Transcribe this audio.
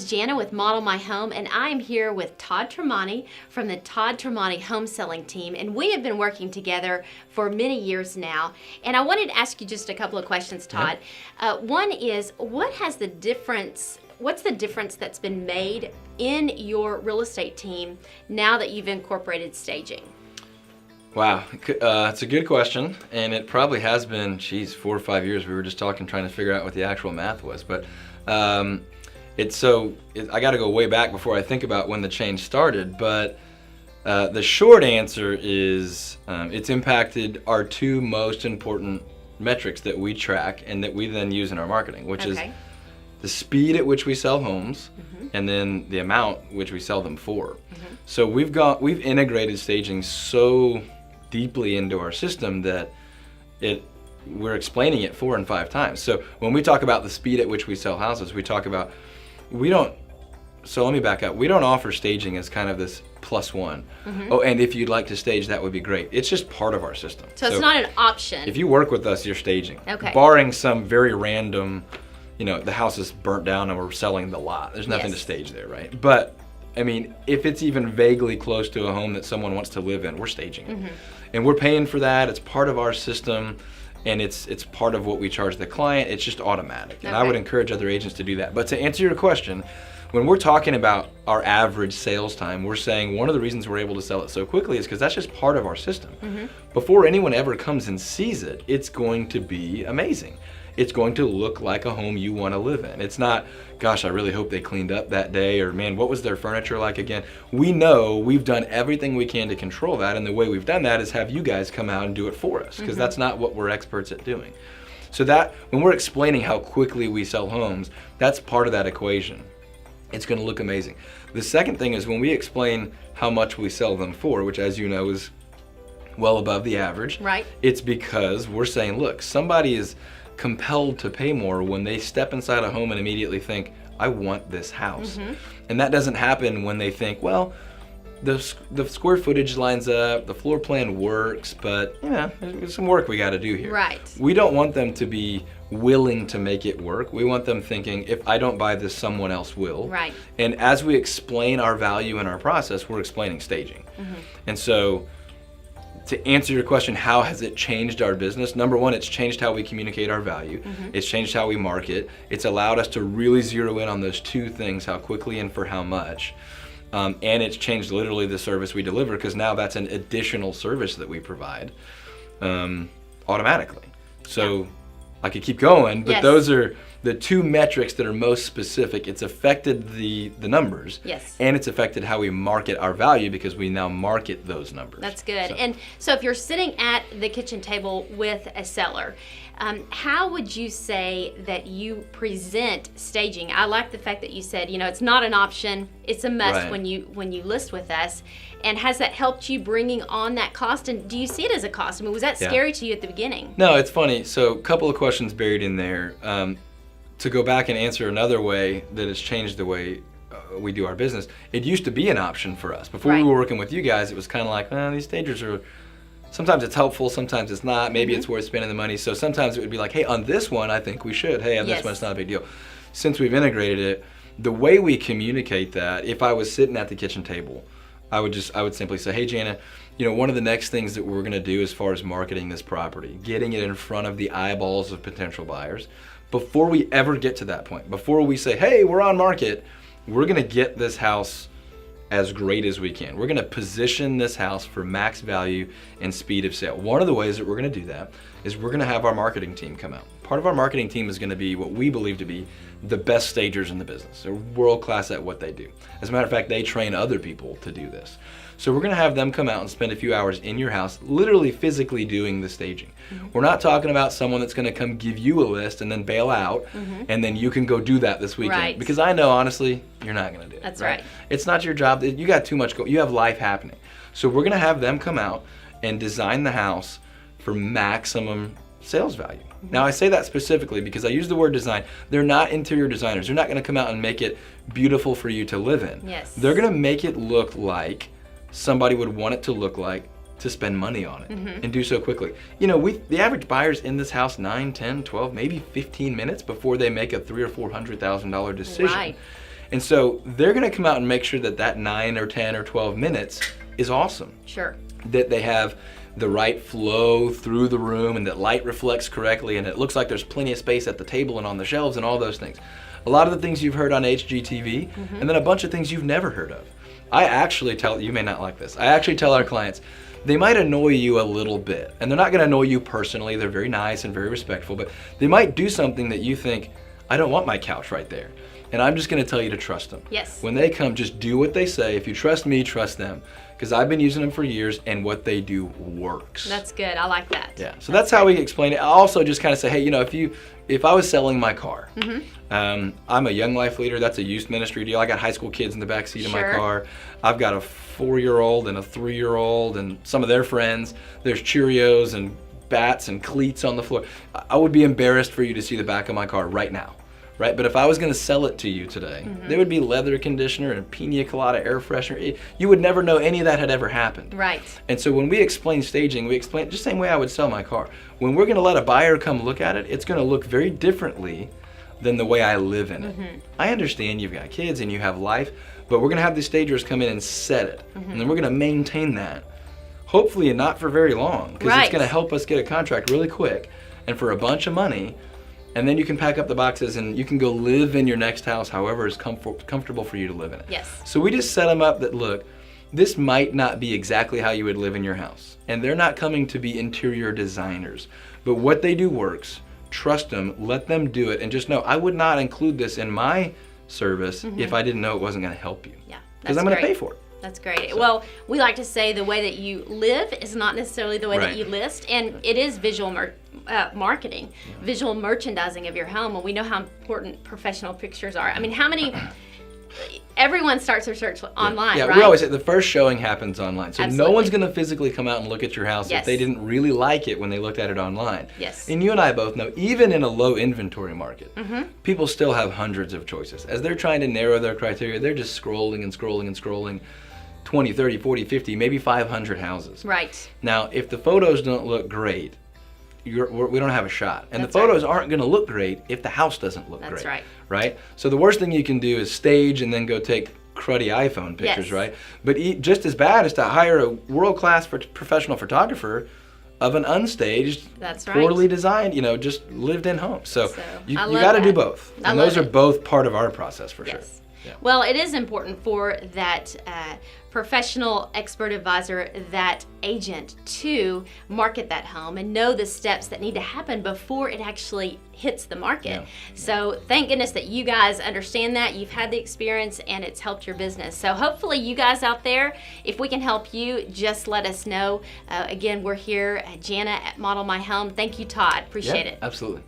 is Jana with Model My Home, and I am here with Todd Tremonti from the Todd Tremonti Home Selling Team, and we have been working together for many years now. And I wanted to ask you just a couple of questions, Todd. One is, what's the difference that's been made in your real estate team now that you've incorporated staging? Wow, it's a good question, and it probably has been, 4 or 5 years. We were just talking, trying to figure out what the actual math was, but I got to go way back before I think about when the change started, but the short answer is it's impacted our two most important metrics that we track and that we then use in our marketing, which is the speed at which we sell homes, and then the amount which we sell them for. So we've integrated staging so deeply into our system that we're explaining it 4 and 5 times. So when we talk about the speed at which we sell houses, we talk about, so let me back up. We don't offer staging as kind of this +1. Oh, and if you'd like to stage, that would be great. It's just part of our system. So it's not an option. If you work with us, you're staging. Okay. Barring some very random, the house is burnt down and we're selling the lot. There's nothing to stage there, right? But I mean, if it's even vaguely close to a home that someone wants to live in, we're staging it. And we're paying for that. It's part of our system, and it's part of what we charge the client. It's just automatic. And I would encourage other agents to do that. But to answer your question, when we're talking about our average sales time, we're saying one of the reasons we're able to sell it so quickly is because that's just part of our system. Before anyone ever comes and sees it, it's going to be amazing. It's going to look like a home you want to live in. It's not, gosh, I really hope they cleaned up that day, or man, what was their furniture like again? We know we've done everything we can to control that, and the way we've done that is have you guys come out and do it for us, because that's not what we're experts at doing. So that, when we're explaining how quickly we sell homes, that's part of that equation. It's going to look amazing. The second thing is when we explain how much we sell them for, which as you know is well above the average, it's because we're saying, look, somebody is compelled to pay more when they step inside a home and immediately think, I want this house. And that doesn't happen when they think, well, the square footage lines up, the floor plan works, but there's some work we got to do here. We don't want them to be willing to make it work. We want them thinking, if I don't buy this, someone else will. And as we explain our value in our process, we're explaining staging. And so to answer your question, how has it changed our business? Number one, it's changed how we communicate our value. It's changed how we market. It's allowed us to really zero in on those two things, how quickly and for how much. And it's changed literally the service we deliver, because now that's an additional service that we provide automatically. So I could keep going, but those are the two metrics that are most specific. It's affected the numbers, and it's affected how we market our value, because we now market those numbers. That's good. And so if you're sitting at the kitchen table with a seller, how would you say that you present staging? I like the fact that you said, it's not an option, it's a must when you list with us. And has that helped you bringing on that cost? And do you see it as a cost? I mean, was that scary to you at the beginning? No, it's funny. So a couple of questions buried in there. To go back and answer another way that has changed the way we do our business, it used to be an option for us. Before we were working with you guys, it was kind of like, these stagers are, sometimes it's helpful, sometimes it's not. Maybe it's worth spending the money. So sometimes it would be like, hey, on this one, I think we should. Hey, on this one, it's not a big deal. Since we've integrated it, the way we communicate that, if I was sitting at the kitchen table, I would simply say, hey, Jana, one of the next things that we're going to do as far as marketing this property, getting it in front of the eyeballs of potential buyers, before we ever get to that point, before we say, hey, we're on market, we're going to get this house as great as we can. We're going to position this house for max value and speed of sale. One of the ways that we're going to do that is we're going to have our marketing team come out. Part of our marketing team is going to be what we believe to be the best stagers in the business. They're world class at what they do. As a matter of fact, they train other people to do this. So we're going to have them come out and spend a few hours in your house, literally physically doing the staging. We're not talking about someone that's going to come give you a list and then bail out, and then you can go do that this weekend. Because I know, honestly, you're not going to do it. That's right. It's not your job. You got too much you have life happening. So we're going to have them come out and design the house for maximum sales value. Now I say that specifically because I use the word design. They're not interior designers. They're not going to come out and make it beautiful for you to live in. They're going to make it look like somebody would want it to look like to spend money on it and do so quickly. The average buyer's in this house 9, 10, 12, maybe 15 minutes before they make a $300,000 or $400,000 decision. And so they're going to come out and make sure that that 9 or 10 or 12 minutes is awesome. Sure. That they have the right flow through the room and that light reflects correctly and it looks like there's plenty of space at the table and on the shelves and all those things. A lot of the things you've heard on HGTV and then a bunch of things you've never heard of. I actually tell, you may not like this, I actually tell our clients, they might annoy you a little bit. And they're not going to annoy you personally. They're very nice and very respectful, but they might do something that you think, I don't want my couch right there. And I'm just going to tell you to trust them. Yes. When they come, just do what they say. If you trust me, trust them. Because I've been using them for years and what they do works. That's good. I like that. Yeah. So that's how we explain it. I also just kind of say, hey, you know, if I was selling my car, I'm a Young Life Leader. That's a youth ministry deal. I got high school kids in the back seat of my car. I've got a 4-year-old and a 3-year-old and some of their friends. There's Cheerios and bats and cleats on the floor. I would be embarrassed for you to see the back of my car right now. Right, but if I was going to sell it to you today, there would be leather conditioner and pina colada air freshener. You would never know any of that had ever happened. Right. And so when we explain staging, we explain it just the same way I would sell my car. When we're going to let a buyer come look at it, it's going to look very differently than the way I live in it. I understand you've got kids and you have life, but we're going to have the stagers come in and set it, and then we're going to maintain that. Hopefully not for very long, because it's going to help us get a contract really quick and for a bunch of money. And then you can pack up the boxes and you can go live in your next house however is comfortable for you to live in it. Yes. So we just set them up that, look, this might not be exactly how you would live in your house. And they're not coming to be interior designers. But what they do works. Trust them, let them do it, and just know I would not include this in my service if I didn't know it wasn't going to help you. Yeah. Because I'm going to pay for it. That's great. So, well, we like to say the way that you live is not necessarily the way that you list, and it is visual marketing, visual merchandising of your home, and we know how important professional pictures are. I mean, how many? Everyone starts their search online, right? We always say the first showing happens online, so Absolutely. no one's going to physically come out and look at your house if they didn't really like it when they looked at it online. Yes. And you and I both know, even in a low inventory market, people still have hundreds of choices. As they're trying to narrow their criteria, they're just scrolling and scrolling and scrolling. 20, 30, 40, 50, maybe 500 houses. Right. Now, if the photos don't look great, we don't have a shot. And That's the photos aren't going to look great if the house doesn't look great. That's right. Right? So the worst thing you can do is stage and then go take cruddy iPhone pictures, right? But just as bad is to hire a world-class professional photographer of an unstaged, poorly designed, just lived-in home. So you got to do both. And those are both part of our process for sure. Yeah. Well, it is important for that professional expert advisor, that agent, to market that home and know the steps that need to happen before it actually hits the market. Yeah. So thank goodness that you guys understand that. You've had the experience and it's helped your business. So hopefully you guys out there, if we can help you, just let us know. Again, we're here, Jana at Model My Home. Thank you, Todd. Appreciate it. Absolutely.